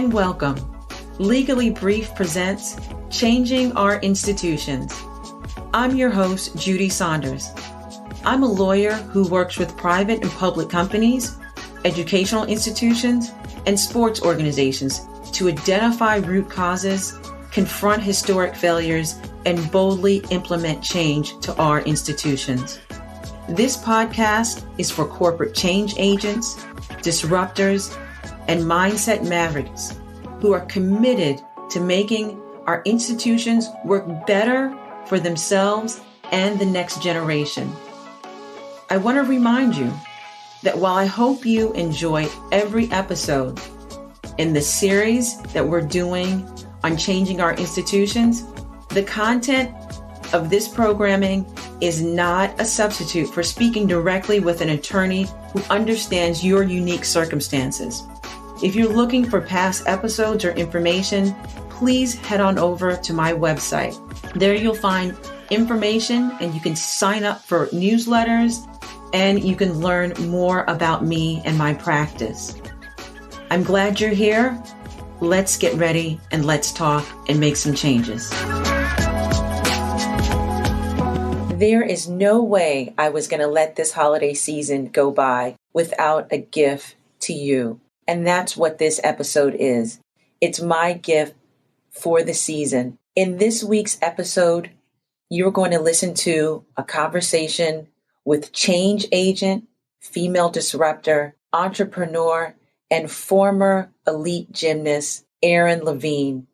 and welcome. Legally Brief presents Changing Our Institutions. I'm your host, Judy Saunders. I'm a lawyer who works with private and public companies, educational institutions, and sports organizations to identify root causes, confront historic failures, and boldly implement change to our institutions. This podcast is for corporate change agents, disruptors, and mindset mavericks who are committed to making our institutions work better for themselves and the next generation. I want to remind you that while I hope you enjoy every episode in the series that we're doing on changing our institutions, the content of this programming is not a substitute for speaking directly with an attorney who understands your unique circumstances. If you're looking for past episodes or information, please head on over to my website. There you'll find information and you can sign up for newsletters and you can learn more about me and my practice. I'm glad you're here. Let's get ready and let's talk and make some changes. There is no way I was going to let this holiday season go by without a gift to you. And that's what this episode is. It's my gift for the season. In this week's episode, you're going to listen to a conversation with change agent, female disruptor, entrepreneur, and former elite gymnast, Erin Levine.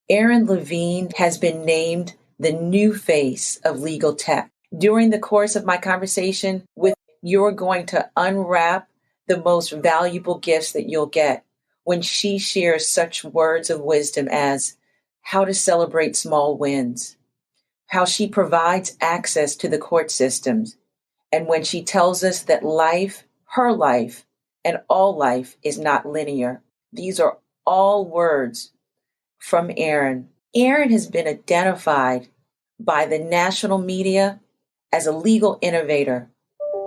Erin Levine has been named the new face of legal tech. During the course of my conversation with, you're going to unwrap the most valuable gifts that you'll get when she shares such words of wisdom as how to celebrate small wins, how she provides access to the court systems, and when she tells us that life, her life, and all life is not linear. These are all words from Erin. Erin has been identified by the national media as a legal innovator,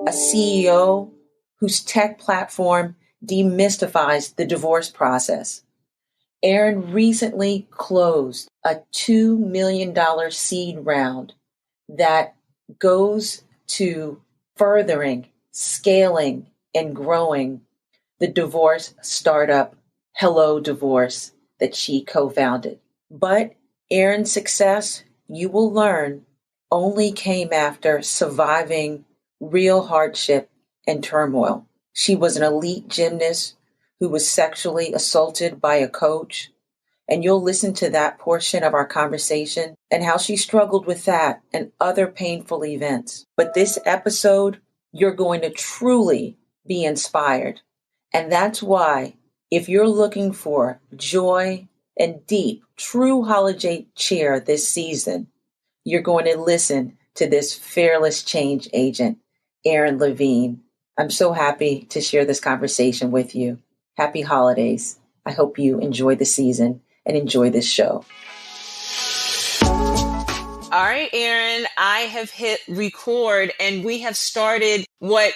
a CEO whose tech platform demystifies the divorce process. Erin recently closed a $2 million seed round that goes to furthering, scaling, and growing the divorce startup hellodivorce that she co-founded. But Erin's success, you will learn, only came after surviving real hardship and turmoil. She was an elite gymnast who was sexually assaulted by a coach, and you'll listen to that portion of our conversation and how she struggled with that and other painful events. But this episode, you're going to truly be inspired. And that's why, if you're looking for joy and deep, true holiday cheer this season, you're going to listen to this fearless change agent, Erin Levine. I'm so happy to share this conversation with you. Happy holidays. I hope you enjoy the season and enjoy this show. All right, Erin, I have hit record and we have started what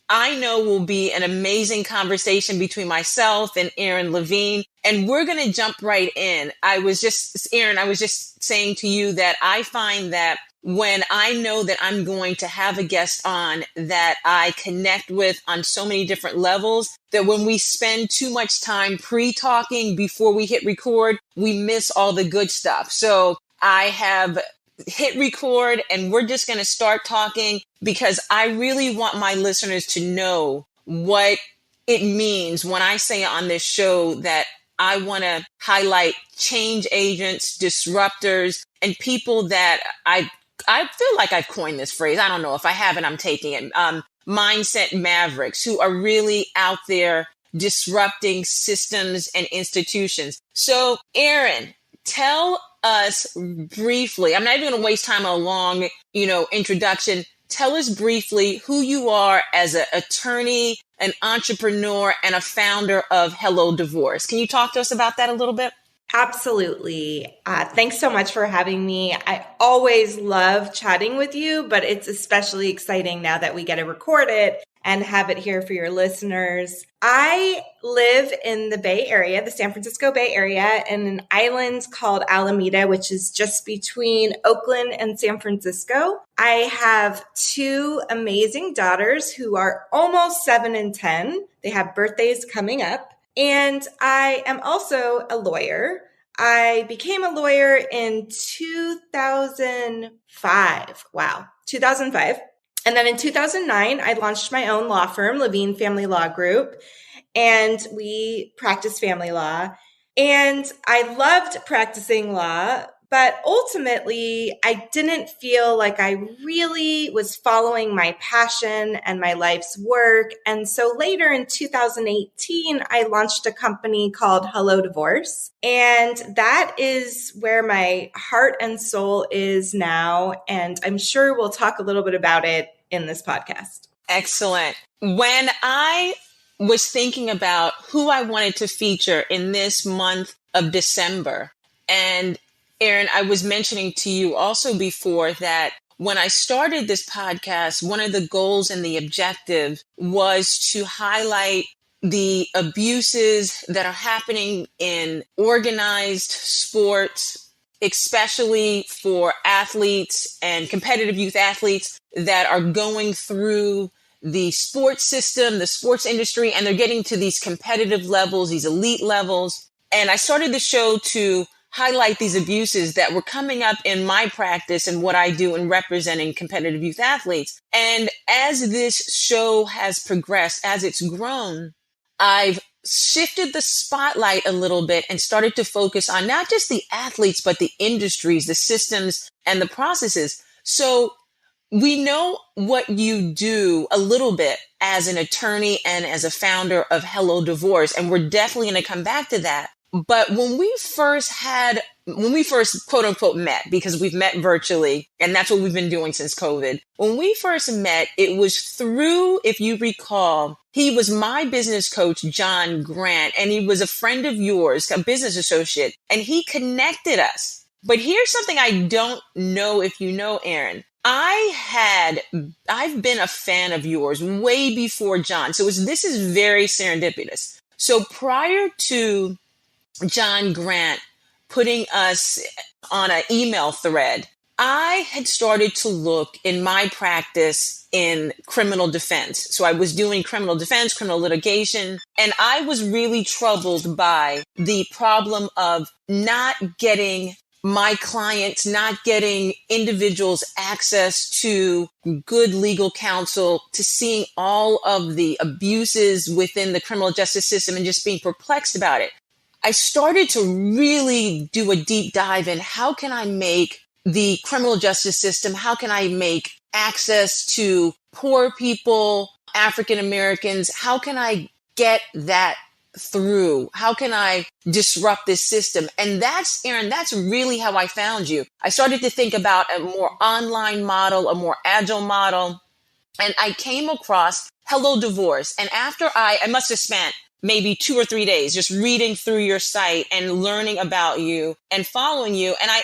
I know will be an amazing conversation between myself and Erin Levine, and we're going to jump right in. Erin, I was just saying to you that I find that when I know that I'm going to have a guest on that I connect with on so many different levels, that when we spend too much time pre-talking before we hit record, we miss all the good stuff. So I have hit record and we're just going to start talking because I really want my listeners to know what it means when I say on this show that I want to highlight change agents, disruptors, and people that I feel like I've coined this phrase. I don't know. If I haven't, I'm taking it. Mindset mavericks who are really out there disrupting systems and institutions. So, Erin, tell us briefly, I'm not even going to waste time on a long, introduction. Tell us briefly who you are as an attorney, an entrepreneur, and a founder of hellodivorce. Can you talk to us about that a little bit? Absolutely. Thanks so much for having me. I always love chatting with you, but it's especially exciting now that we get to record it and have it here for your listeners. I live in the Bay Area, the San Francisco Bay Area, in an island called Alameda, which is just between Oakland and San Francisco. I have two amazing daughters who are almost 7 and 10. They have birthdays coming up. And I am also a lawyer. I became a lawyer in 2005. Wow, 2005. And then in 2009, I launched my own law firm, Levine Family Law Group, and we practice family law. And I loved practicing law, but ultimately, I didn't feel like I really was following my passion and my life's work. And so later in 2018, I launched a company called hellodivorce. And that is where my heart and soul is now. And I'm sure we'll talk a little bit about it in this podcast. Excellent. When I was thinking about who I wanted to feature in this month of December, and Erin, I was mentioning to you also before that when I started this podcast, one of the goals and the objective was to highlight the abuses that are happening in organized sports, especially for athletes and competitive youth athletes that are going through the sports system, the sports industry, and they're getting to these competitive levels, these elite levels. And I started the show to highlight these abuses that were coming up in my practice and what I do in representing competitive youth athletes. And as this show has progressed, as it's grown, I've shifted the spotlight a little bit and started to focus on not just the athletes, but the industries, the systems, and the processes. So we know what you do a little bit as an attorney and as a founder of hellodivorce, and we're definitely going to come back to that. But when we first quote unquote met, because we've met virtually, and that's what we've been doing since COVID. When we first met, it was through, if you recall, he was my business coach, John Grant, and he was a friend of yours, a business associate, and he connected us. But here's something I don't know if you know, Erin. I've been a fan of yours way before John. So this is very serendipitous. So prior to John Grant putting us on an email thread, I had started to look in my practice in criminal defense. So I was doing criminal defense, criminal litigation, and I was really troubled by the problem of not getting my clients, not getting individuals access to good legal counsel, to seeing all of the abuses within the criminal justice system and just being perplexed about it. I started to really do a deep dive in how can I make the criminal justice system, how can I make access to poor people, African Americans, how can I get that through? How can I disrupt this system? And that's, Erin, that's really how I found you. I started to think about a more online model, a more agile model, and I came across hellodivorce. And after I must have spent maybe 2 or 3 days just reading through your site and learning about you and following you. And I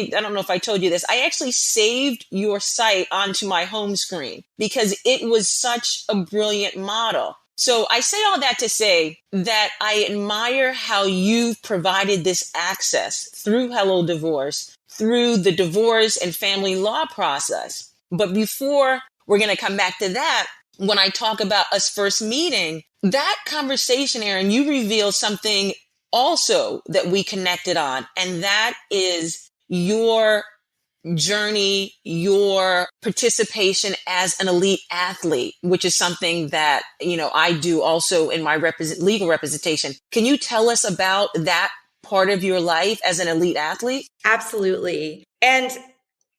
don't know if I told you this, I actually saved your site onto my home screen because it was such a brilliant model. So I say all that to say that I admire how you've provided this access through hellodivorce, through the divorce and family law process. But before we're going to come back to that, when I talk about us first meeting, that conversation, Erin, you revealed something also that we connected on, and that is your journey, your participation as an elite athlete, which is something that, I do also in my legal representation. Can you tell us about that part of your life as an elite athlete? Absolutely. And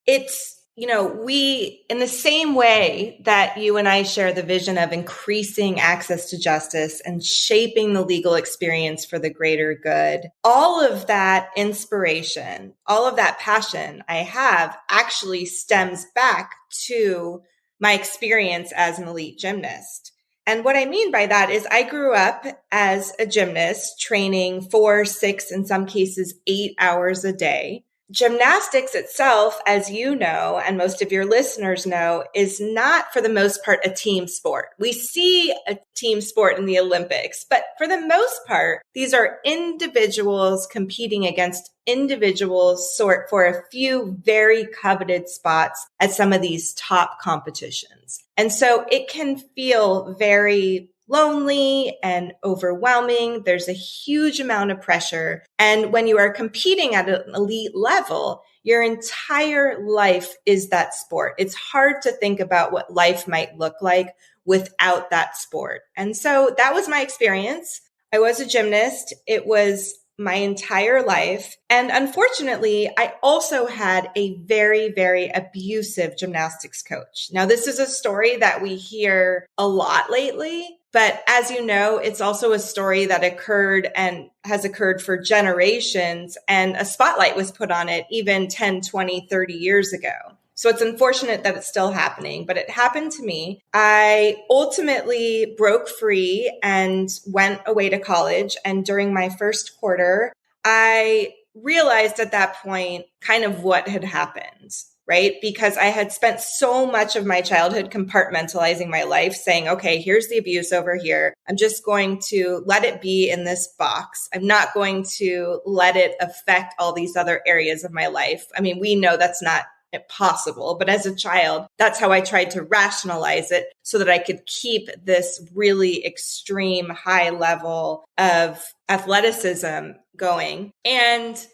it's, we, in the same way that you and I share the vision of increasing access to justice and shaping the legal experience for the greater good, all of that inspiration, all of that passion I have actually stems back to my experience as an elite gymnast. And what I mean by that is I grew up as a gymnast training 4, 6, in some cases 8 hours a day. gymnastics itself, as you know, and most of your listeners know, is not for the most part a team sport. We see a team sport in the Olympics, but for the most part, these are individuals competing against individuals for a few very coveted spots at some of these top competitions. And so it can feel very lonely and overwhelming. There's a huge amount of pressure. And when you are competing at an elite level, your entire life is that sport. It's hard to think about what life might look like without that sport. And so that was my experience. I was a gymnast. It was my entire life. And unfortunately, I also had a very, very abusive gymnastics coach. Now, this is a story that we hear a lot lately. But as you know, it's also a story that occurred and has occurred for generations, and a spotlight was put on it even 10, 20, 30 years ago. So it's unfortunate that it's still happening, but it happened to me. I ultimately broke free and went away to college. And during my first quarter, I realized at that point kind of what had happened. Right? Because I had spent so much of my childhood compartmentalizing my life, saying, okay, here's the abuse over here. I'm just going to let it be in this box. I'm not going to let it affect all these other areas of my life. I mean, we know that's not possible, but as a child, that's how I tried to rationalize it so that I could keep this really extreme high level of athleticism going. And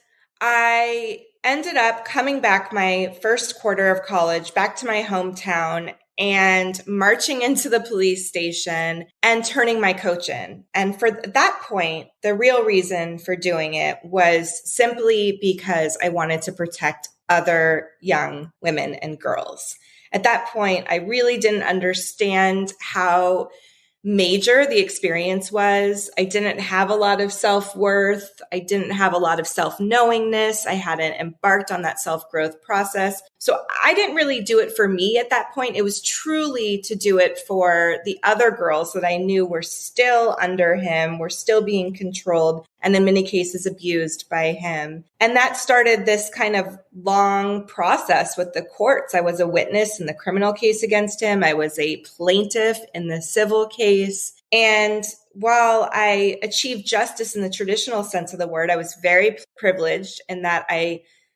I ended up coming back my first quarter of college back to my hometown and marching into the police station and turning my coach in. And for that point, the real reason for doing it was simply because I wanted to protect other young women and girls. At that point, I really didn't understand how major the experience was. I didn't have a lot of self-worth. I didn't have a lot of self-knowingness. I hadn't embarked on that self-growth process. So I didn't really do it for me at that point. It was truly to do it for the other girls that I knew were still under him, were still being controlled, and in many cases abused by him. And that started this kind of long process with the courts. I was a witness in the criminal case against him. I was a plaintiff in the civil case. And while I achieved justice in the traditional sense of the word, I was very privileged in that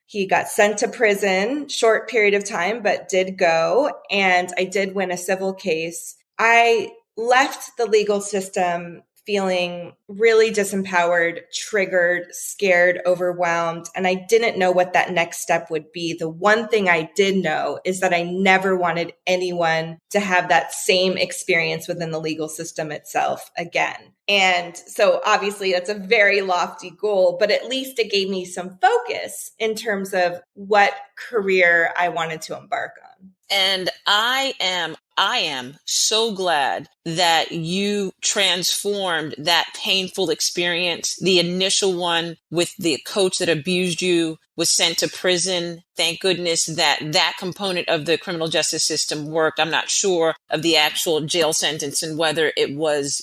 he got sent to prison, short period of time, but did go. And I did win a civil case. I left the legal system feeling really disempowered, triggered, scared, overwhelmed, and I didn't know what that next step would be. The one thing I did know is that I never wanted anyone to have that same experience within the legal system itself again. And so obviously that's a very lofty goal, but at least it gave me some focus in terms of what career I wanted to embark on. And I am so glad that you transformed that painful experience. The initial one with the coach that abused you, was sent to prison. Thank goodness that component of the criminal justice system worked. I'm not sure of the actual jail sentence and whether it was,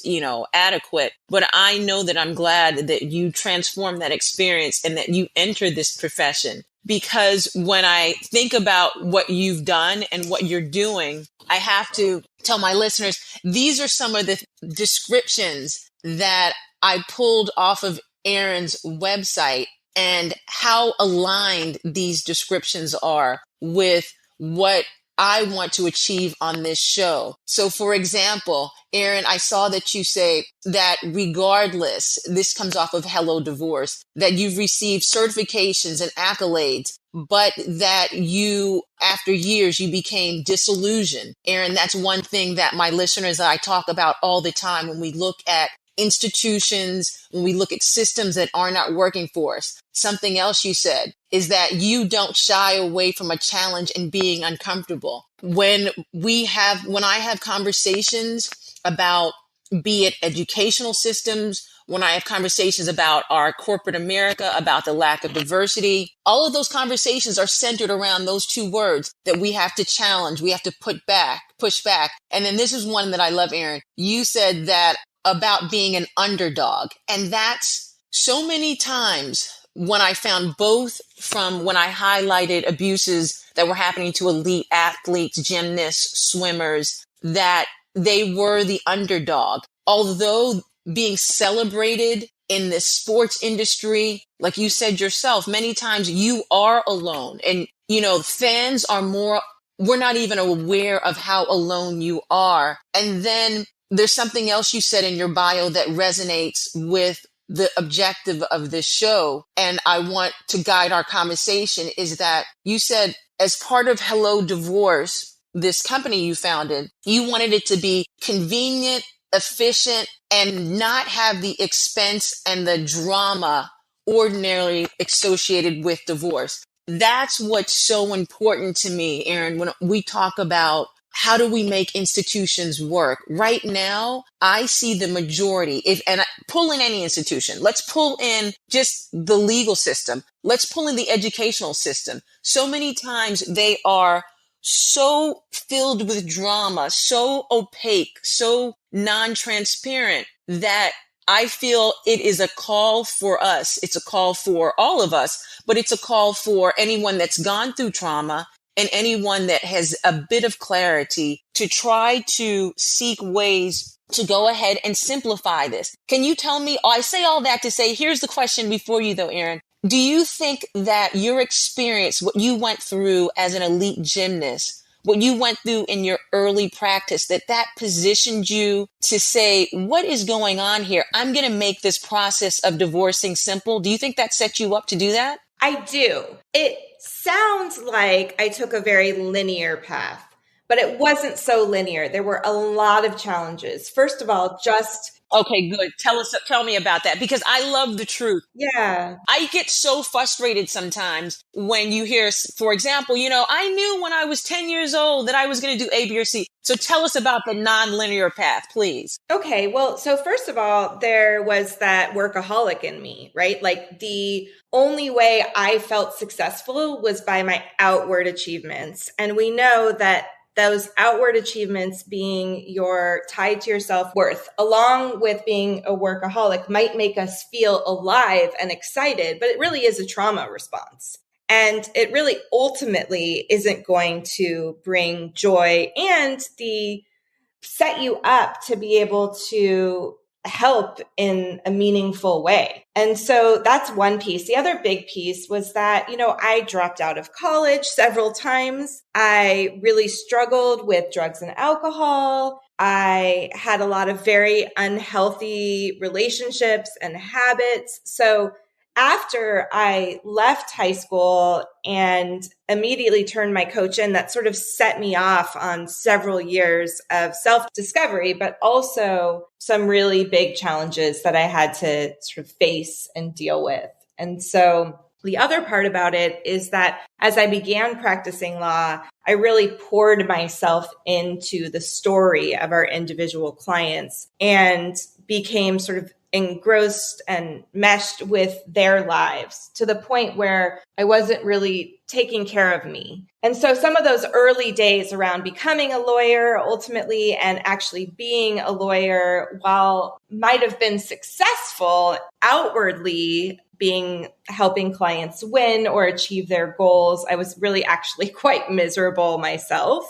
adequate, but I know that I'm glad that you transformed that experience and that you entered this profession. Because when I think about what you've done and what you're doing, I have to tell my listeners, these are some of the descriptions that I pulled off of Erin's website and how aligned these descriptions are with what I want to achieve on this show. So for example, Erin, I saw that you say that regardless, this comes off of hellodivorce, that you've received certifications and accolades, but that you, after years, you became disillusioned. Erin, that's one thing that my listeners and I talk about all the time when we look at institutions, when we look at systems that are not working for us. Something else you said is that you don't shy away from a challenge and being uncomfortable. When I have conversations about, be it educational systems, when I have conversations about our corporate America, about the lack of diversity, all of those conversations are centered around those two words that we have to challenge, we have to push back. And then this is one that I love, Erin. You said that about being an underdog. And that's so many times when I found both from when I highlighted abuses that were happening to elite athletes, gymnasts, swimmers, that they were the underdog. Although being celebrated in the sports industry, like you said yourself, many times you are alone. And, fans are we're not even aware of how alone you are. And then there's something else you said in your bio that resonates with the objective of this show, and I want to guide our conversation, is that you said as part of hellodivorce, this company you founded, you wanted it to be convenient, efficient, and not have the expense and the drama ordinarily associated with divorce. That's what's so important to me, Erin, when we talk about how do we make institutions work? Right now, I see the majority, pull in any institution. Let's pull in just the legal system. Let's pull in the educational system. So many times they are so filled with drama, so opaque, so non-transparent that I feel it is a call for us. It's a call for all of us, but it's a call for anyone that's gone through trauma and anyone that has a bit of clarity to try to seek ways to go ahead and simplify this. Can you tell me, I say all that to say, here's the question before you though, Erin. Do you think that your experience, what you went through as an elite gymnast, what you went through in your early practice, that positioned you to say, what is going on here? I'm going to make this process of divorcing simple. Do you think that set you up to do that? I do. It sounds like I took a very linear path, but it wasn't so linear. There were a lot of challenges. First of all, Okay, good. Tell me about that, because I love the truth. Yeah. I get so frustrated sometimes when you hear, for example, I knew when I was 10 years old that I was going to do A, B, or C. So tell us about the non-linear path, please. Okay. Well, so first of all, there was that workaholic in me, right? Like the only way I felt successful was by my outward achievements. And we know that those outward achievements being tied to your self-worth, along with being a workaholic, might make us feel alive and excited, but it really is a trauma response. And it really ultimately isn't going to bring joy and set you up to be able to help in a meaningful way. And so that's one piece. The other big piece was that, I dropped out of college several times. I really struggled with drugs and alcohol. I had a lot of very unhealthy relationships and habits. So after I left high school and immediately turned my coach in, that sort of set me off on several years of self-discovery, but also some really big challenges that I had to sort of face and deal with. And so the other part about it is that as I began practicing law, I really poured myself into the story of our individual clients and became sort of engrossed and meshed with their lives to the point where I wasn't really taking care of me. And so some of those early days around becoming a lawyer ultimately and actually being a lawyer, while might have been successful outwardly, helping clients win or achieve their goals, I was really actually quite miserable myself.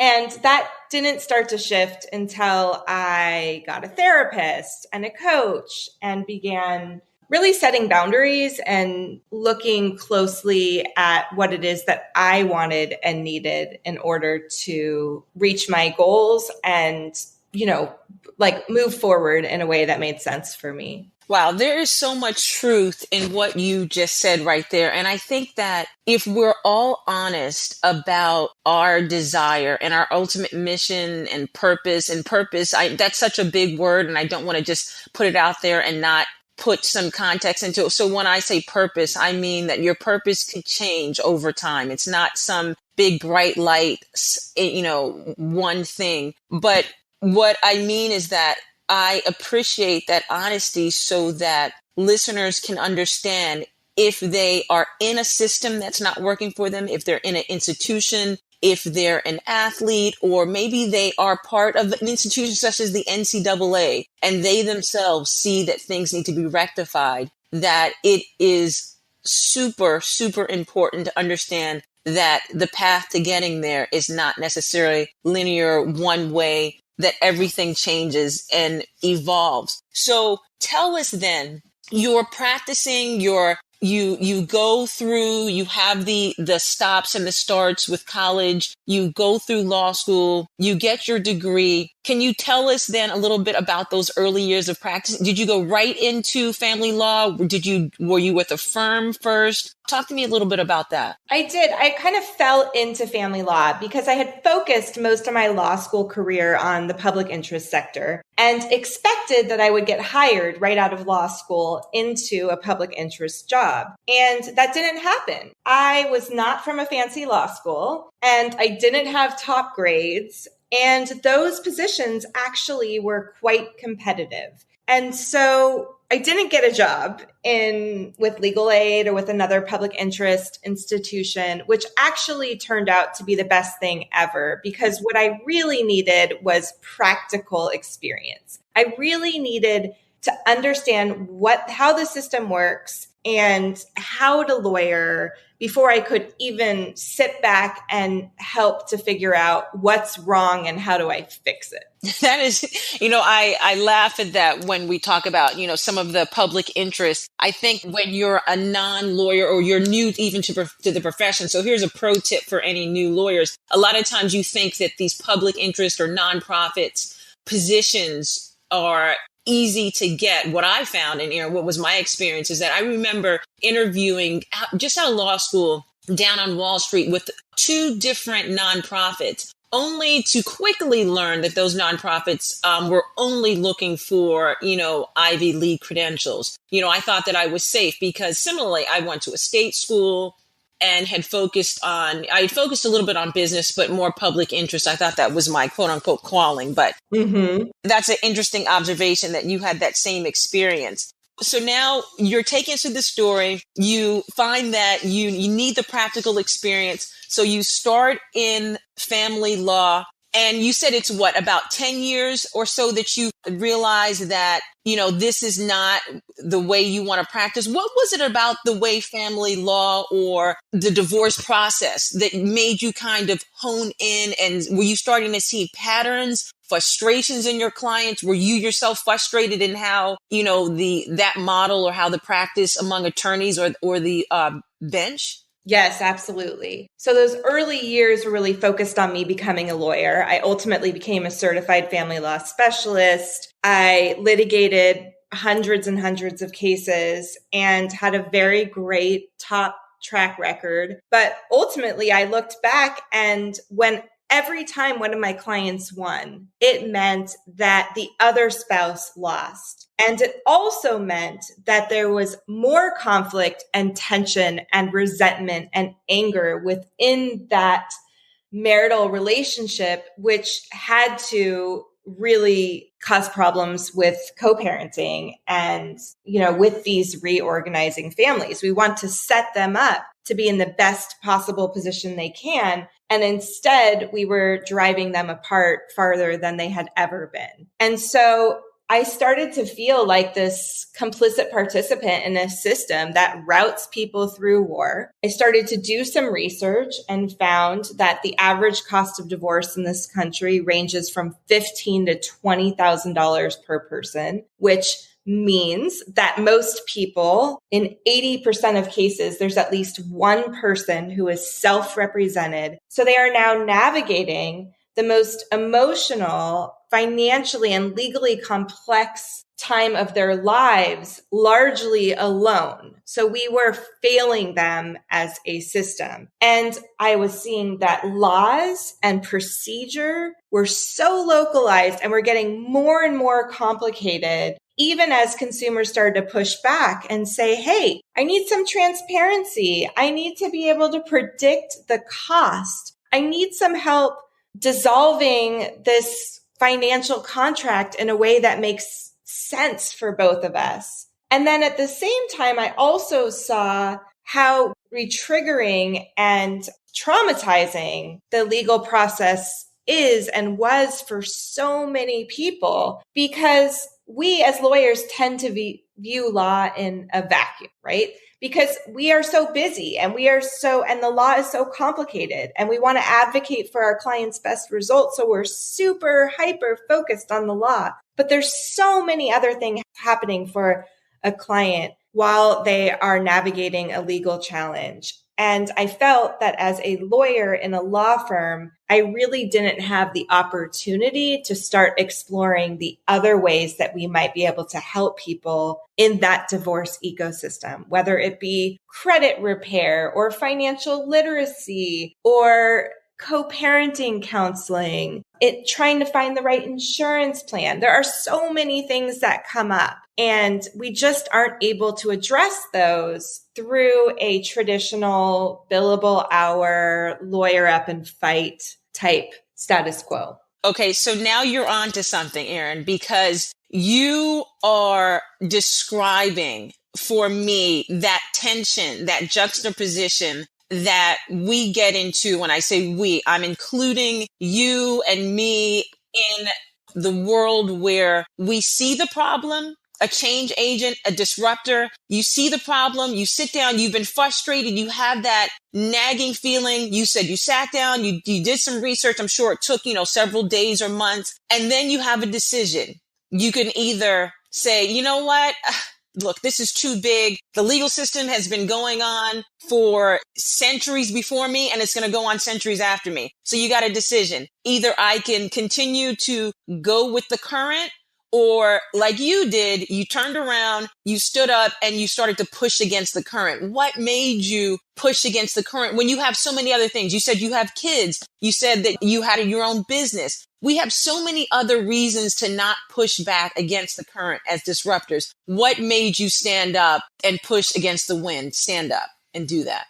And that didn't start to shift until I got a therapist and a coach and began really setting boundaries and looking closely at what it is that I wanted and needed in order to reach my goals and, move forward in a way that made sense for me. Wow, there is so much truth in what you just said right there. And I think that if we're all honest about our desire and our ultimate mission and purpose, that's such a big word, and I don't want to just put it out there and not put some context into it. So when I say purpose, I mean that your purpose could change over time. It's not some big bright light, one thing. But what I mean is that I appreciate that honesty so that listeners can understand if they are in a system that's not working for them, if they're in an institution, if they're an athlete, or maybe they are part of an institution such as the NCAA, and they themselves see that things need to be rectified, that it is super, super important to understand that the path to getting there is not necessarily linear, one way, that everything changes and evolves. So tell us then, you're practicing, you go through, you have the stops and the starts with college, you go through law school, you get your degree. Can you tell us then a little bit about those early years of practice? Did you go right into family law? Were you with a firm first? Talk to me a little bit about that. I did. I kind of fell into family law because I had focused most of my law school career on the public interest sector and expected that I would get hired right out of law school into a public interest job. And that didn't happen. I was not from a fancy law school and I didn't have top grades. And those positions actually were quite competitive. And so I didn't get a job with legal aid or with another public interest institution, which actually turned out to be the best thing ever, because what I really needed was practical experience. I really needed to understand how the system works and how to lawyer before I could even sit back and help to figure out what's wrong and how do I fix it. That is, I laugh at that when we talk about, some of the public interest. I think when you're a non-lawyer or you're new even to the profession. So here's a pro tip for any new lawyers. A lot of times you think that these public interest or nonprofits positions are easy to get. What I found, and what was my experience, is that I remember interviewing just out of law school down on Wall Street with 2 different nonprofits, only to quickly learn that those nonprofits were only looking for, Ivy League credentials. I thought that I was safe because similarly, I went to a state school and had focused a little bit on business, but more public interest. I thought that was my quote unquote calling, but that's an interesting observation that you had that same experience. So now you're taken to the story. You find that you need the practical experience. So you start in family law, and you said it's about 10 years or so that you realize that, this is not the way you want to practice. What was it about the way family law or the divorce process that made you kind of hone in? And were you starting to see patterns, frustrations in your clients? Were you yourself frustrated in how, that model or how the practice among attorneys or the bench? Yes, absolutely. So those early years were really focused on me becoming a lawyer. I ultimately became a certified family law specialist. I litigated hundreds and hundreds of cases and had a very great top track record. But ultimately, I looked back, and every time one of my clients won, it meant that the other spouse lost. And it also meant that there was more conflict and tension and resentment and anger within that marital relationship, which had to really cause problems with co-parenting and, with these reorganizing families. We want to set them up to be in the best possible position they can. And instead, we were driving them apart farther than they had ever been. And so I started to feel like this complicit participant in a system that routes people through war. I started to do some research and found that the average cost of divorce in this country ranges from $15,000 to $20,000 per person, which means that most people, in 80% of cases, there's at least one person who is self-represented. So they are now navigating the most emotional, financially and legally complex time of their lives largely alone. So we were failing them as a system. And I was seeing that laws and procedure were so localized and were getting more and more complicated, even as consumers started to push back and say, hey, I need some transparency. I need to be able to predict the cost. I need some help dissolving this financial contract in a way that makes sense for both of us. And then at the same time, I also saw how retriggering and traumatizing the legal process is and was for so many people, because we as lawyers tend to view law in a vacuum, right? because we are so busy and and the law is so complicated and we want to advocate for our clients' best results. So we're super hyper focused on the law, but there's so many other things happening for a client while they are navigating a legal challenge. And I felt that as a lawyer in a law firm, I really didn't have the opportunity to start exploring the other ways that we might be able to help people in that divorce ecosystem, whether it be credit repair or financial literacy or co-parenting counseling, trying to find the right insurance plan. There are so many things that come up, and we just aren't able to address those through a traditional billable hour, lawyer up and fight type status quo. Okay, so now you're on to something, Erin, because you are describing for me that tension, that juxtaposition that we get into. When I say we, I'm including you and me in the world where we see the problem, a change agent, a disruptor. You see the problem, you sit down, you've been frustrated, you have that nagging feeling. You said you sat down, you did some research. I'm sure it took, several days or months. And then you have a decision. You can either say, you know what? Look, this is too big. The legal system has been going on for centuries before me, and it's going to go on centuries after me. So you got a decision. Either I can continue to go with the current, or like you did, you turned around, you stood up, and you started to push against the current. What made you push against the current when you have so many other things? You said you have kids. You said that you had your own business. We have so many other reasons to not push back against the current as disruptors. What made you stand up and push against the wind, stand up and do that?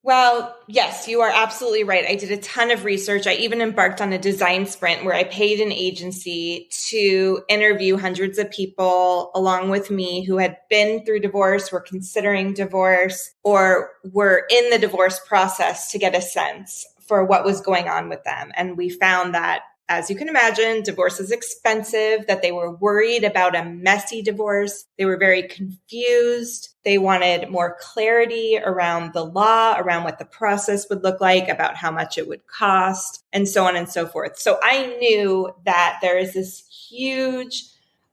Well, yes, you are absolutely right. I did a ton of research. I even embarked on a design sprint where I paid an agency to interview hundreds of people along with me who had been through divorce, were considering divorce, or were in the divorce process to get a sense for what was going on with them. And we found that, as you can imagine, divorce is expensive, that they were worried about a messy divorce. They were very confused. They wanted more clarity around the law, around what the process would look like, about how much it would cost, and so on and so forth. So I knew that there is this huge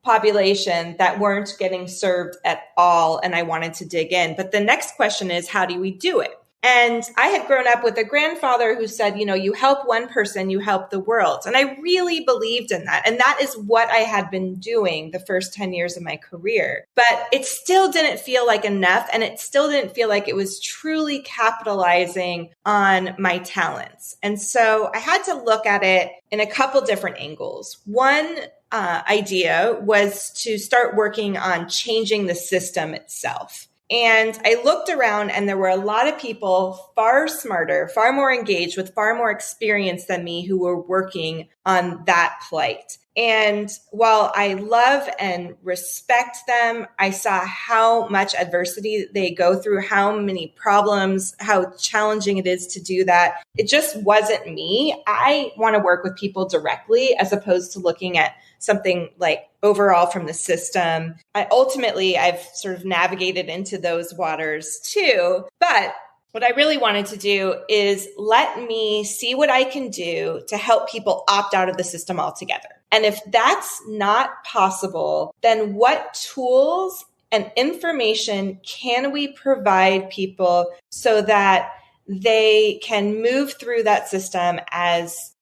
population that weren't getting served at all, and I wanted to dig in. But the next question is, how do we do it? And I had grown up with a grandfather who said, you help one person, you help the world. And I really believed in that. And that is what I had been doing the first 10 years of my career. But it still didn't feel like enough. And it still didn't feel like it was truly capitalizing on my talents. And so I had to look at it in a couple different angles. One idea was to start working on changing the system itself. And I looked around, and there were a lot of people far smarter, far more engaged, with far more experience than me who were working on that plight. And while I love and respect them, I saw how much adversity they go through, how many problems, how challenging it is to do that. It just wasn't me. I want to work with people directly as opposed to looking at something like overall from the system. I've sort of navigated into those waters too. But what I really wanted to do is let me see what I can do to help people opt out of the system altogether. And if that's not possible, then what tools and information can we provide people so that they can move through that system as,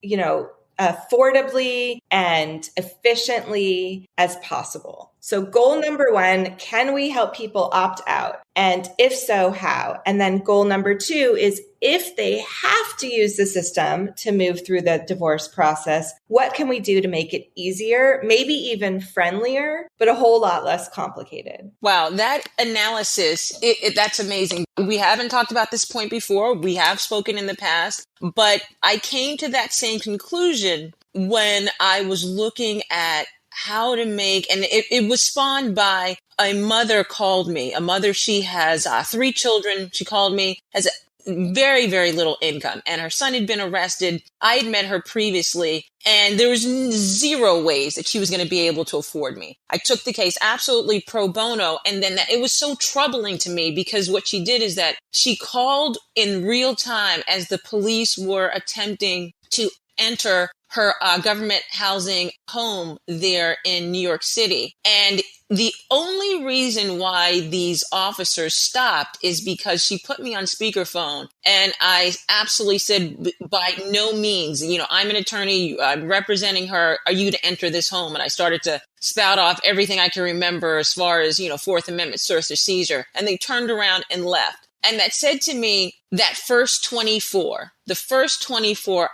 affordably and efficiently as possible? So goal number one, can we help people opt out? And if so, how? And then goal number two is, if they have to use the system to move through the divorce process, what can we do to make it easier, maybe even friendlier, but a whole lot less complicated? Wow, that analysis, that's amazing. We haven't talked about this point before. We have spoken in the past, but I came to that same conclusion when I was looking at how to make, and it was spawned by a mother called me. A mother, she has 3 children. She called me, has very, very little income, and her son had been arrested. I had met her previously, and there was zero ways that she was going to be able to afford me. I took the case absolutely pro bono, and then it was so troubling to me because what she did is that she called in real time as the police were attempting to enter her government housing home there in New York City. And the only reason why these officers stopped is because she put me on speakerphone, and I absolutely said, by no means, I'm an attorney, I'm representing her. Are you to enter this home? And I started to spout off everything I can remember as far as, Fourth Amendment search or seizure. And they turned around and left. And that said to me, the first 24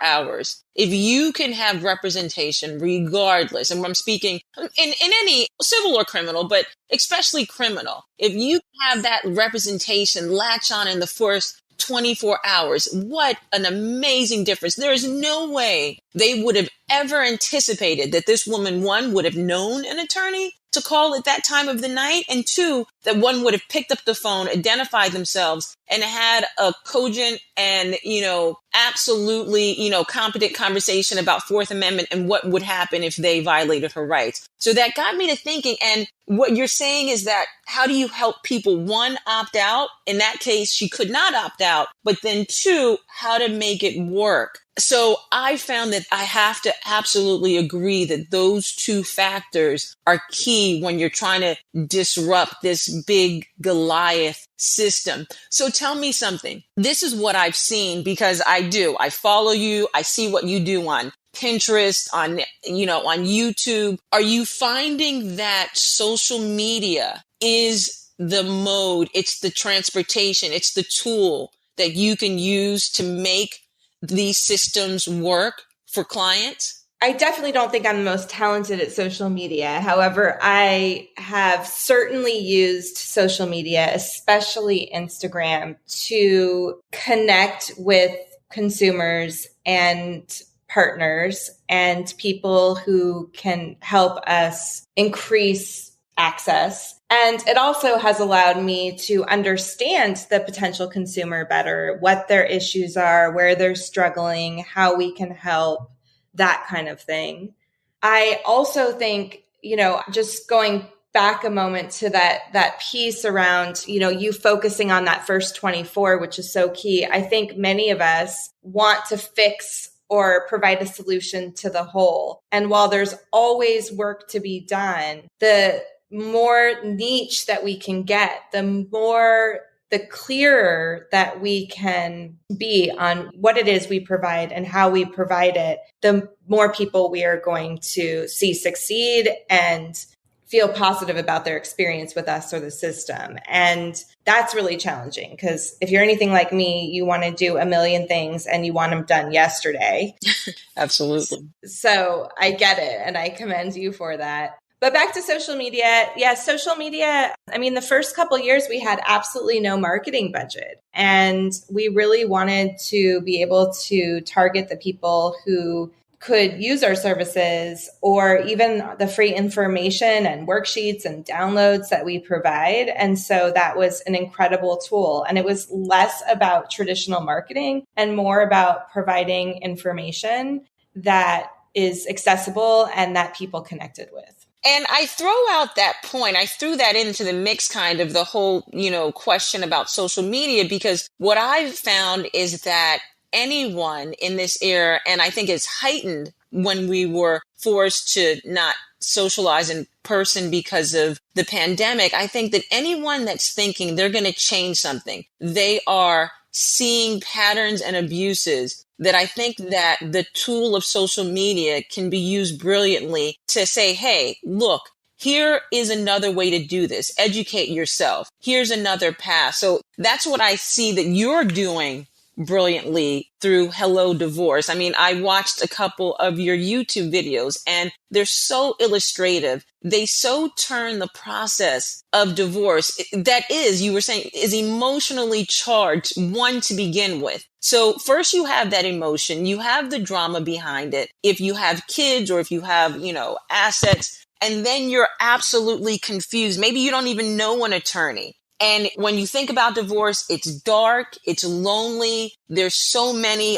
hours, if you can have representation regardless, and I'm speaking in any civil or criminal, but especially criminal, if you have that representation latch on in the first 24 hours, what an amazing difference. There is no way they would have ever anticipated that this woman, one, would have known an attorney to call at that time of the night, and two, that one would have picked up the phone, identified themselves, and had a cogent and, absolutely, competent conversation about Fourth Amendment and what would happen if they violated her rights. So that got me to thinking, and what you're saying is that how do you help people, one, opt out? In that case, she could not opt out, but then two, how to make it work. So I found that I have to absolutely agree that those two factors are key when you're trying to disrupt this big Goliath system. So tell me something. This is what I've seen, because I follow you. I see what you do on Pinterest, on YouTube. Are you finding that social media is the mode, it's the transportation, it's the tool that you can use to make these systems work for clients? I definitely don't think I'm the most talented at social media. However, I have certainly used social media, especially Instagram, to connect with consumers and partners and people who can help us increase access. And it also has allowed me to understand the potential consumer better, what their issues are, where they're struggling, how we can help, that kind of thing. I also think, just going back a moment to that piece around, you focusing on that first 24, which is so key. I think many of us want to fix or provide a solution to the whole. And while there's always work to be done, the more niche that we can get, the clearer that we can be on what it is we provide and how we provide it, the more people we are going to see succeed and feel positive about their experience with us or the system. And that's really challenging, because if you're anything like me, you want to do a million things and you want them done yesterday. Absolutely. So I get it, and I commend you for that. But back to social media. Yeah, social media. I mean, the first couple of years, we had absolutely no marketing budget. And we really wanted to be able to target the people who could use our services, or even the free information and worksheets and downloads that we provide. And so that was an incredible tool. And it was less about traditional marketing and more about providing information that is accessible and that people connected with. And I throw out that point. I threw that into the mix, kind of the whole, question about social media, because what I've found is that anyone in this era, and I think it's heightened when we were forced to not socialize in person because of the pandemic, I think that anyone that's thinking they're going to change something, they are seeing patterns and abuses that I think that the tool of social media can be used brilliantly to say, hey, look, here is another way to do this. Educate yourself. Here's another path. So that's what I see that you're doing brilliantly through hellodivorce. I mean, I watched a couple of your YouTube videos and they're so illustrative. They so turn the process of divorce that is, you were saying, is emotionally charged, one to begin with. So first you have that emotion, you have the drama behind it. If you have kids or if you have, assets, and then you're absolutely confused. Maybe you don't even know an attorney. And when you think about divorce, it's dark, it's lonely. There's so many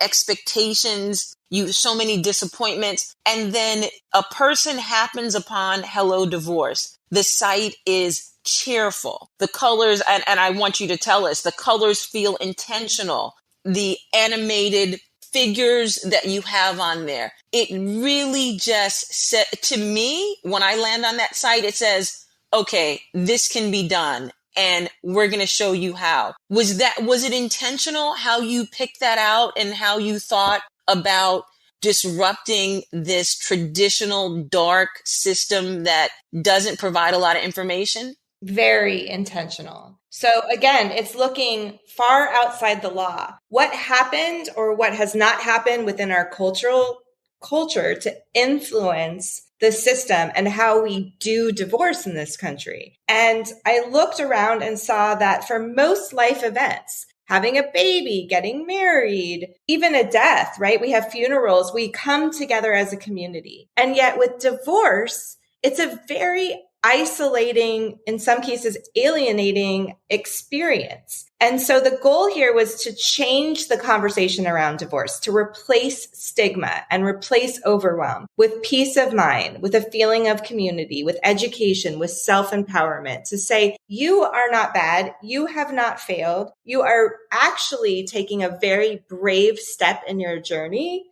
expectations, so many disappointments. And then a person happens upon Hello Divorce. The site is cheerful. The colors, and I want you to tell us, the colors feel intentional. The animated figures that you have on there, it really just said to me, when I land on that site, it says, okay, this can be done. And we're going to show you how. Was it intentional how you picked that out and how you thought about disrupting this traditional dark system that doesn't provide a lot of information? Very intentional. So again, it's looking far outside the law. What happened or what has not happened within our culture to influence the system and how we do divorce in this country. And I looked around and saw that for most life events, having a baby, getting married, even a death, right? We have funerals, we come together as a community. And yet with divorce, it's a very isolating, in some cases, alienating experience. And so the goal here was to change the conversation around divorce, to replace stigma and replace overwhelm with peace of mind, with a feeling of community, with education, with self-empowerment, to say, you are not bad. You have not failed. You are actually taking a very brave step in your journey.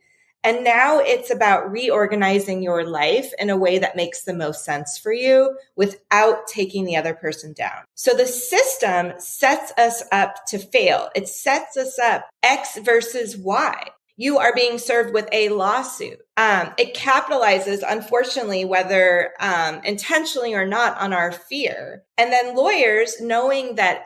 And now it's about reorganizing your life in a way that makes the most sense for you without taking the other person down. So the system sets us up to fail. It sets us up X versus Y. You are being served with a lawsuit. It capitalizes, unfortunately, whether intentionally or not, on our fear. And then lawyers, knowing that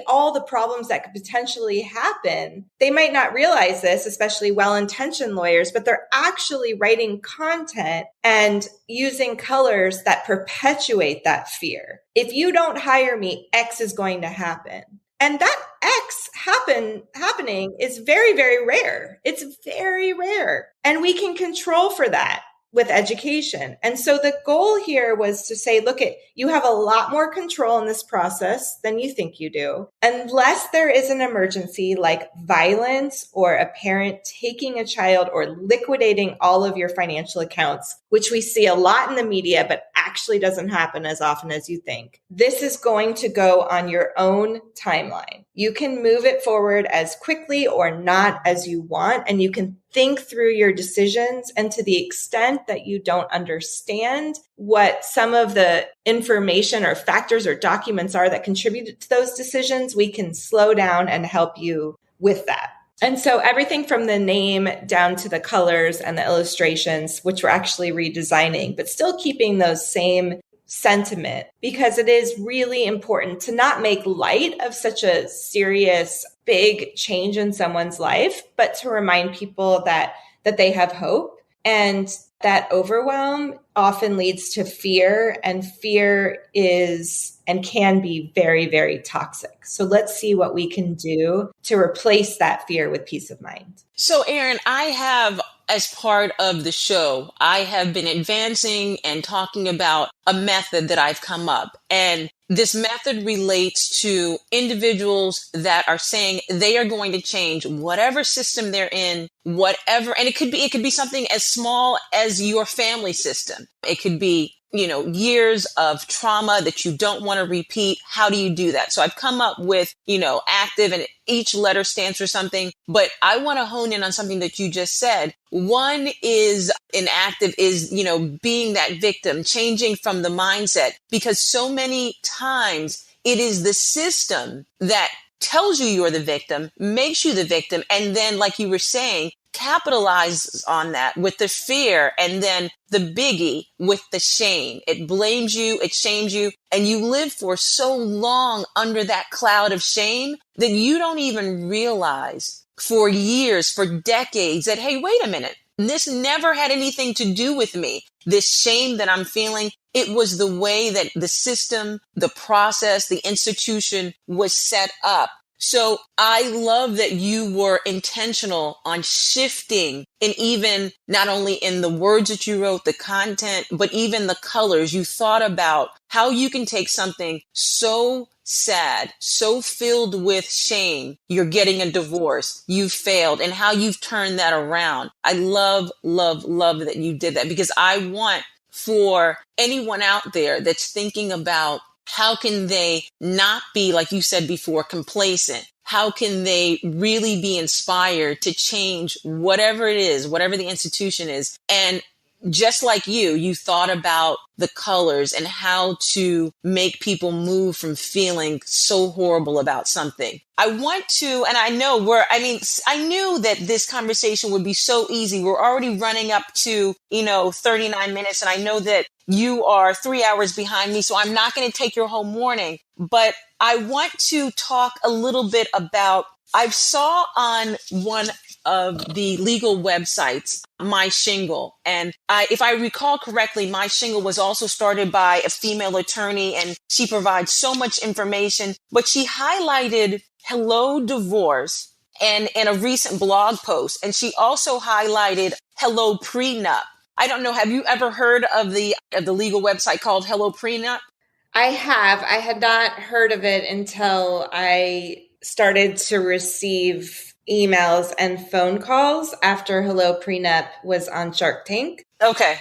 all the problems that could potentially happen, they might not realize this, especially well-intentioned lawyers, but they're actually writing content and using colors that perpetuate that fear. If you don't hire me, X is going to happen. And that X happening is very, very rare. It's very rare. And we can control for that with education. And so the goal here was to say, look, you have a lot more control in this process than you think you do. Unless there is an emergency like violence or a parent taking a child or liquidating all of your financial accounts, which we see a lot in the media, but actually doesn't happen as often as you think. This is going to go on your own timeline. You can move it forward as quickly or not as you want, and you can think through your decisions. And to the extent that you don't understand what some of the information or factors or documents are that contribute to those decisions, we can slow down and help you with that. And so everything from the name down to the colors and the illustrations, which we're actually redesigning, but still keeping those same sentiment, because it is really important to not make light of such a serious, big change in someone's life, but to remind people that they have hope, and that overwhelm often leads to fear, and fear is and can be very, very toxic. So let's see what we can do to replace that fear with peace of mind. So Erin, I have, as part of the show, I have been advancing and talking about a method that I've come up. And this method relates to individuals that are saying they are going to change whatever system they're in, whatever. And it could be something as small as your family system. It could be, years of trauma that you don't want to repeat. How do you do that? So I've come up with, active, and each letter stands for something, but I want to hone in on something that you just said. One is inactive is, being that victim, changing from the mindset, because so many times it is the system that tells you you're the victim, makes you the victim. And then, like you were saying, capitalizes on that with the fear, and then the biggie with the shame. It blames you, it shames you, and you live for so long under that cloud of shame that you don't even realize for years, for decades, that, hey, wait a minute, this never had anything to do with me. This shame that I'm feeling, it was the way that the system, the process, the institution was set up. So I love that you were intentional on shifting, and even not only in the words that you wrote, the content, but even the colors. You thought about how you can take something so sad, so filled with shame. You're getting a divorce. You failed, and how you've turned that around. I love, love, love that you did that, because I want for anyone out there that's thinking about how can they not be, like you said before, complacent? How can they really be inspired to change whatever it is, whatever the institution is? And just like you thought about the colors and how to make people move from feeling so horrible about something. I want to, and I knew that this conversation would be so easy. We're already running up to, 39 minutes. And I know that you are 3 hours behind me, so I'm not going to take your whole morning. But I want to talk a little bit about, I saw on one of the legal websites, My Shingle. And if I recall correctly, My Shingle was also started by a female attorney, and she provides so much information, but she highlighted Hello Divorce and in a recent blog post. And she also highlighted Hello Prenup. I don't know. Have you ever heard of the legal website called Hello Prenup? I have. I had not heard of it until I started to receive emails and phone calls after Hello Prenup was on Shark Tank. Okay.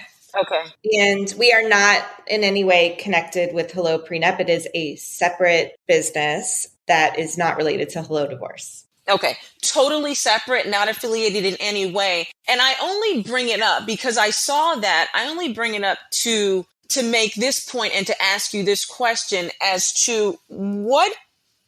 And we are not in any way connected with Hello Prenup. It is a separate business that is not related to Hello Divorce. Okay. Totally separate, not affiliated in any way. And I only bring it up because I saw that. I only bring it up to make this point and to ask you this question as to what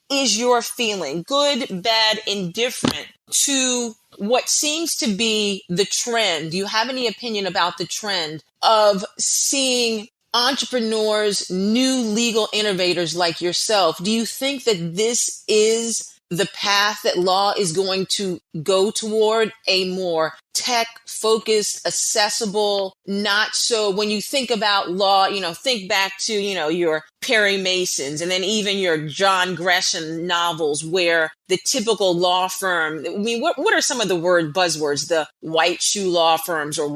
is your feeling, good, bad, indifferent, to what seems to be the trend? Do you have any opinion about the trend of seeing entrepreneurs, new legal innovators like yourself? Do you think that this is the path that law is going to go toward, a more tech-focused, accessible, not so, when you think about law, think back to, your Perry Masons and then even your John Gresham novels where the typical law firm, what are some of the buzzwords? The white shoe law firms or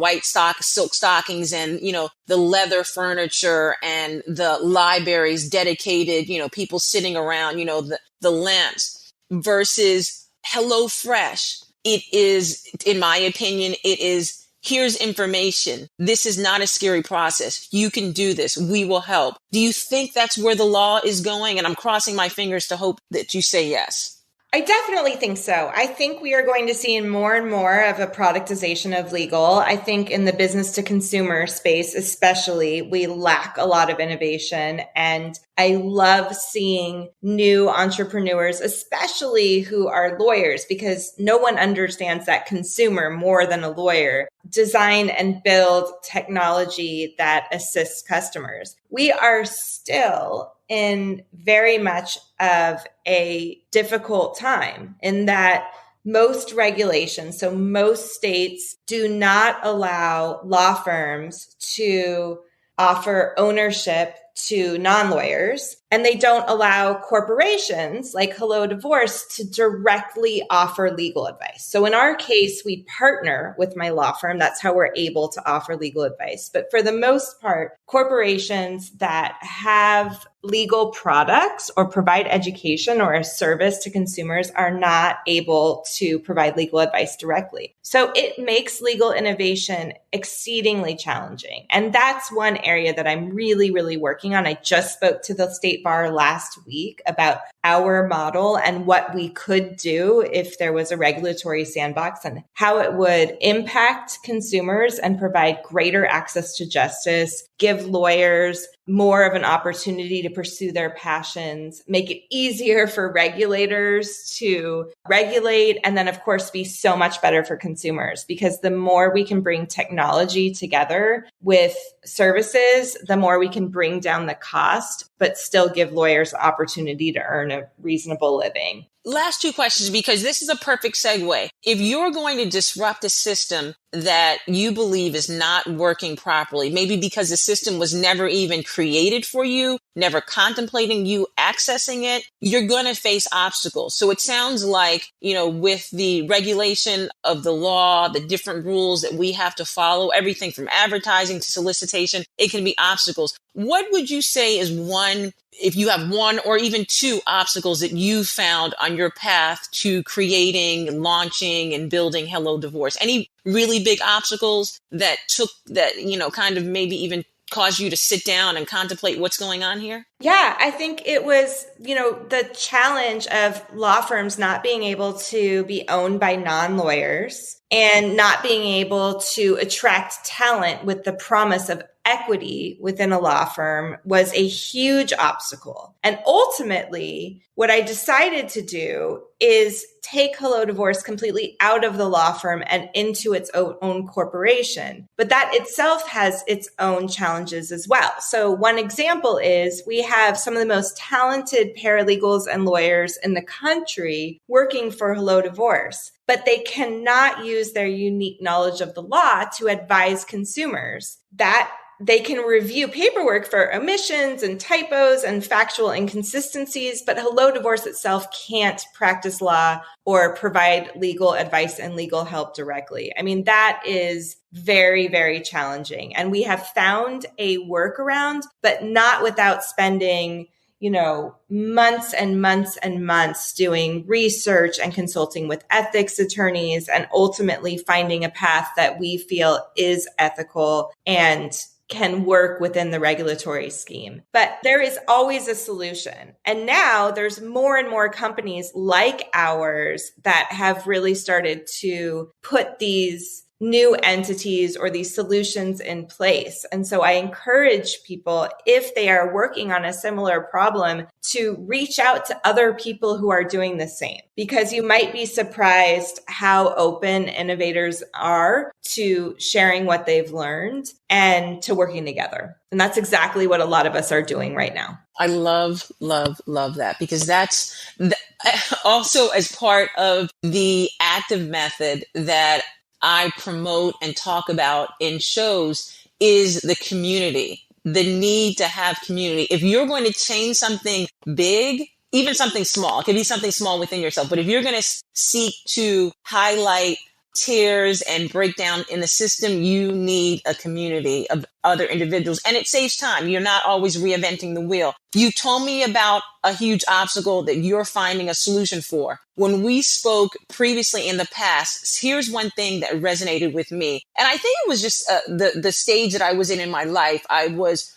silk stockings and, the leather furniture and the libraries dedicated, people sitting around, the lamps. Versus HelloFresh. It is, in my opinion, here's information. This is not a scary process. You can do this. We will help. Do you think that's where the law is going? And I'm crossing my fingers to hope that you say yes. I definitely think so. I think we are going to see more and more of a productization of legal. I think in the business to consumer space, especially, we lack a lot of innovation. And I love seeing new entrepreneurs, especially who are lawyers, because no one understands that consumer more than a lawyer, design and build technology that assists customers. We are still in very much of a difficult time in that most regulations, so most states do not allow law firms to offer ownership to non-lawyers, and they don't allow corporations like Hello Divorce to directly offer legal advice. So in our case, we partner with my law firm. That's how we're able to offer legal advice. But for the most part, corporations that have legal products or provide education or a service to consumers are not able to provide legal advice directly. So it makes legal innovation exceedingly challenging. And that's one area that I'm really, really working on. I just spoke to the state bar last week about our model and what we could do if there was a regulatory sandbox and how it would impact consumers and provide greater access to justice, give lawyers more of an opportunity to pursue their passions, make it easier for regulators to regulate, and then, of course, be so much better for consumers. Because the more we can bring technology together with services, the more we can bring down the cost, but still give lawyers the opportunity to earn a reasonable living. Last two questions, because this is a perfect segue. If you're going to disrupt a system that you believe is not working properly, maybe because the system was never even created for you, never contemplating you accessing it, you're going to face obstacles. So it sounds like, with the regulation of the law, the different rules that we have to follow, everything from advertising to solicitation, it can be obstacles. What would you say is one if you have one or even two obstacles that you found on your path to creating, launching, and building Hello Divorce. Any really big obstacles that kind of maybe even caused you to sit down and contemplate what's going on here? Yeah, I think it was, the challenge of law firms not being able to be owned by non-lawyers and not being able to attract talent with the promise of equity within a law firm was a huge obstacle. And ultimately, what I decided to do is take Hello Divorce completely out of the law firm and into its own corporation. But that itself has its own challenges as well. So one example is we have some of the most talented paralegals and lawyers in the country working for Hello Divorce, but they cannot use their unique knowledge of the law to advise consumers. That they can review paperwork for omissions and typos and factual inconsistencies, but Hello Divorce itself can't practice law or provide legal advice and legal help directly. I mean, that is very, very challenging. And we have found a workaround, but not without spending months and months and months doing research and consulting with ethics attorneys and ultimately finding a path that we feel is ethical and can work within the regulatory scheme. But there is always a solution. And now there's more and more companies like ours that have really started to put these new entities or these solutions in place. And so I encourage people, if they are working on a similar problem, to reach out to other people who are doing the same, because you might be surprised how open innovators are to sharing what they've learned and to working together. And that's exactly what a lot of us are doing right now. I love, love, love that, because that's also as part of the active method that I promote and talk about in shows is the community, the need to have community. If you're going to change something big, even something small, it could be something small within yourself, but if you're going to seek to highlight tears and breakdown in the system, you need a community of other individuals, and it saves time. You're not always reinventing the wheel. You told me about a huge obstacle that you're finding a solution for. When we spoke previously in the past, here's one thing that resonated with me. And I think it was just the stage that I was in my life. I was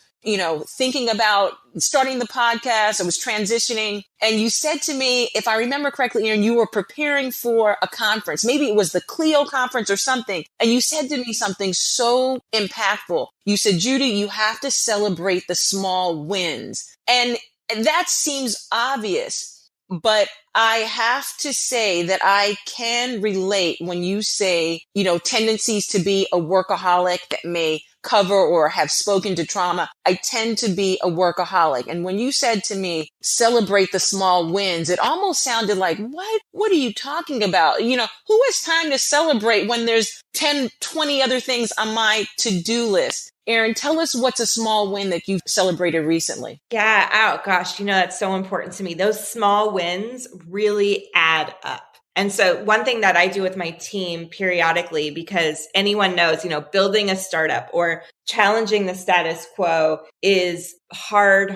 thinking about starting the podcast. I was transitioning. And you said to me, if I remember correctly, Erin, you were preparing for a conference. Maybe it was the Clio conference or something. And you said to me something so impactful. You said, Judy, you have to celebrate the small wins. And that seems obvious, but I have to say that I can relate when you say, tendencies to be a workaholic that may cover or have spoken to trauma. I tend to be a workaholic. And when you said to me, celebrate the small wins, it almost sounded like, what are you talking about? Who has time to celebrate when there's 10, 20 other things on my to-do list? Erin, tell us what's a small win that you've celebrated recently. Yeah. Oh gosh. that's so important to me. Those small wins really add up. And so one thing that I do with my team periodically, because anyone knows, building a startup or challenging the status quo is hard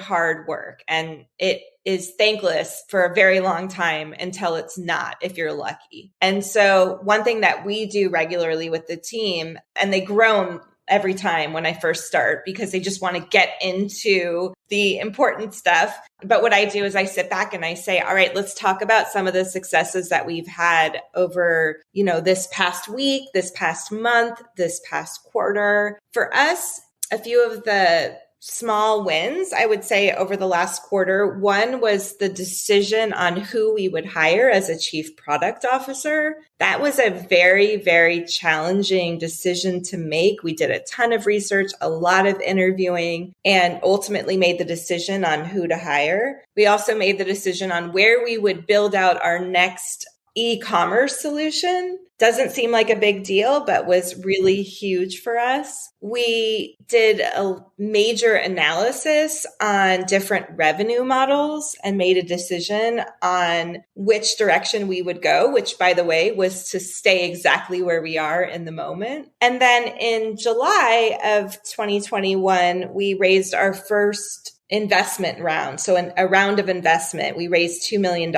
work. And it is thankless for a very long time until it's not, if you're lucky. And so one thing that we do regularly with the team, and they groan every time when I first start because they just want to get into the important stuff. But what I do is I sit back and I say, all right, let's talk about some of the successes that we've had over, this past week, this past month, this past quarter. For us, a few of the small wins, I would say, over the last quarter. One was the decision on who we would hire as a chief product officer. That was a very, very challenging decision to make. We did a ton of research, a lot of interviewing, and ultimately made the decision on who to hire. We also made the decision on where we would build out our next e-commerce solution. Doesn't seem like a big deal, but was really huge for us. We did a major analysis on different revenue models and made a decision on which direction we would go, which, by the way, was to stay exactly where we are in the moment. And then in July of 2021, we raised our first investment round. So a round of investment, we raised $2 million,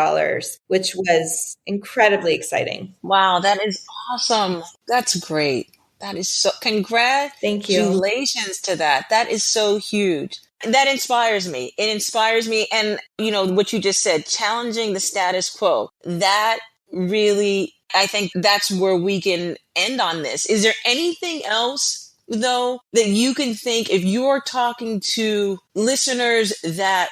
which was incredibly exciting. Wow, that is awesome. That's great. That is so, Thank you. congratulations to that. That is so huge. That inspires me. It inspires me. And, what you just said, challenging the status quo, that really, I think that's where we can end on this. Is there anything else, though, that you can think if you're talking to listeners that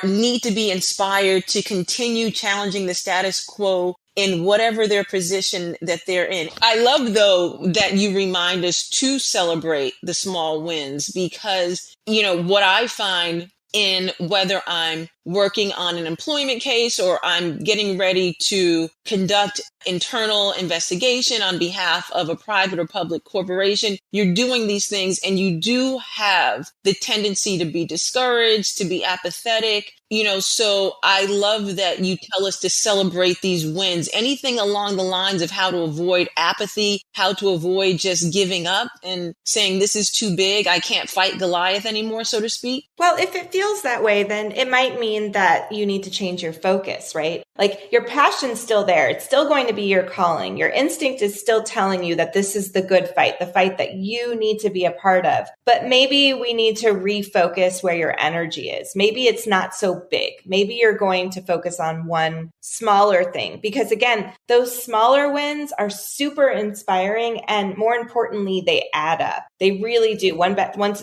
need to be inspired to continue challenging the status quo in whatever their position that they're in? I love, though, that you remind us to celebrate the small wins, because, what I find in whether I'm working on an employment case or I'm getting ready to conduct internal investigation on behalf of a private or public corporation, you're doing these things and you do have the tendency to be discouraged, to be apathetic, so I love that you tell us to celebrate these wins. Anything along the lines of how to avoid apathy, how to avoid just giving up and saying, this is too big, I can't fight Goliath anymore, so to speak? Well, if it feels that way, then it might mean that you need to change your focus, right? Like your passion's still there. It's still going to be your calling. Your instinct is still telling you that this is the good fight, the fight that you need to be a part of. But maybe we need to refocus where your energy is. Maybe it's not so big. Maybe you're going to focus on one smaller thing, because again, those smaller wins are super inspiring. And more importantly, they add up. They really do. One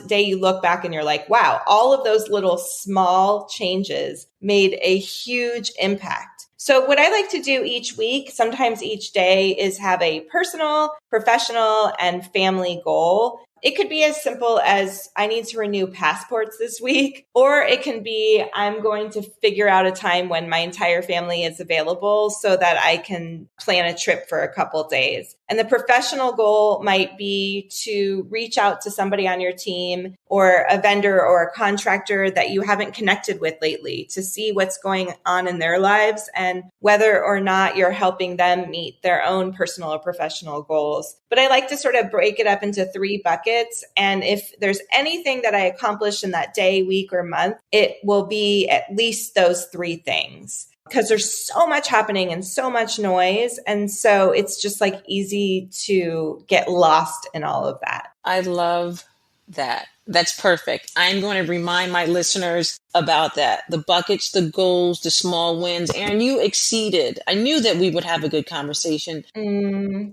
day you look back and you're like, wow, all of those little small changes made a huge impact. So what I like to do each week, sometimes each day, is have a personal, professional, and family goal. It could be as simple as I need to renew passports this week, or it can be I'm going to figure out a time when my entire family is available so that I can plan a trip for a couple days. And the professional goal might be to reach out to somebody on your team or a vendor or a contractor that you haven't connected with lately to see what's going on in their lives and whether or not you're helping them meet their own personal or professional goals. But I like to sort of break it up into 3 buckets. And if there's anything that I accomplish in that day, week, or month, it will be at least those 3 things. Because there's so much happening and so much noise. And so it's just like easy to get lost in all of that. I love that. That's perfect. I'm going to remind my listeners about that. The buckets, the goals, the small wins. Erin, you exceeded. I knew that we would have a good conversation.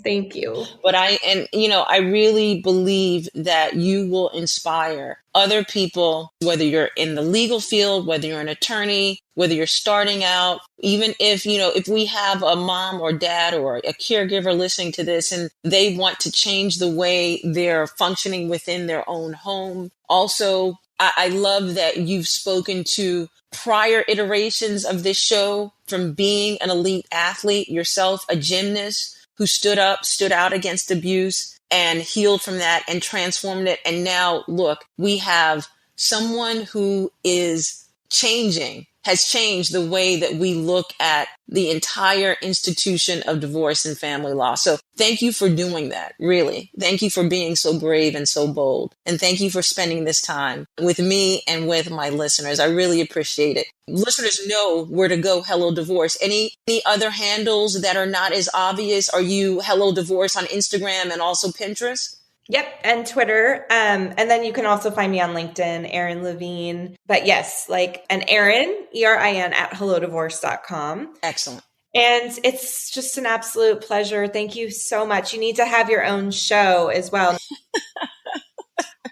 Thank you. But I really believe that you will inspire other people, whether you're in the legal field, whether you're an attorney, whether you're starting out, even if we have a mom or dad or a caregiver listening to this and they want to change the way they're functioning within their own home. Also, I love that you've spoken to prior iterations of this show, from being an elite athlete, yourself a gymnast who stood out against abuse and healed from that and transformed it. And now, look, we have someone who has changed the way that we look at the entire institution of divorce and family law. So thank you for doing that, really. Thank you for being so brave and so bold. And thank you for spending this time with me and with my listeners. I really appreciate it. Listeners know where to go, Hello Divorce. Any other handles that are not as obvious? Are you Hello Divorce on Instagram and also Pinterest? Yep. And Twitter. And then you can also find me on LinkedIn, Erin Levine. But yes, and Erin, ERIN at hellodivorce.com. Excellent. And it's just an absolute pleasure. Thank you so much. You need to have your own show as well.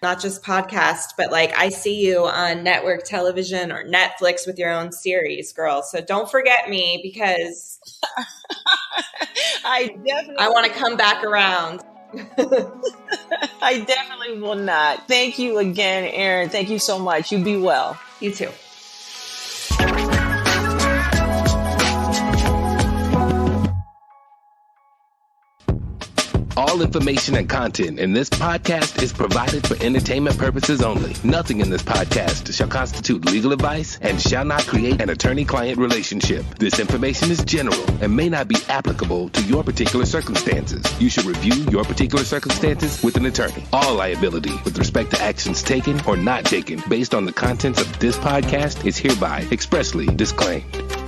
Not just podcast, but I see you on network television or Netflix with your own series, girl. So don't forget me, because I want to come back around. I definitely will not. Thank you again, Erin. Thank you so much. You be well. You too. All information and content in this podcast is provided for entertainment purposes only. Nothing in this podcast shall constitute legal advice and shall not create an attorney-client relationship. This information is general and may not be applicable to your particular circumstances. You should review your particular circumstances with an attorney. All liability with respect to actions taken or not taken based on the contents of this podcast is hereby expressly disclaimed.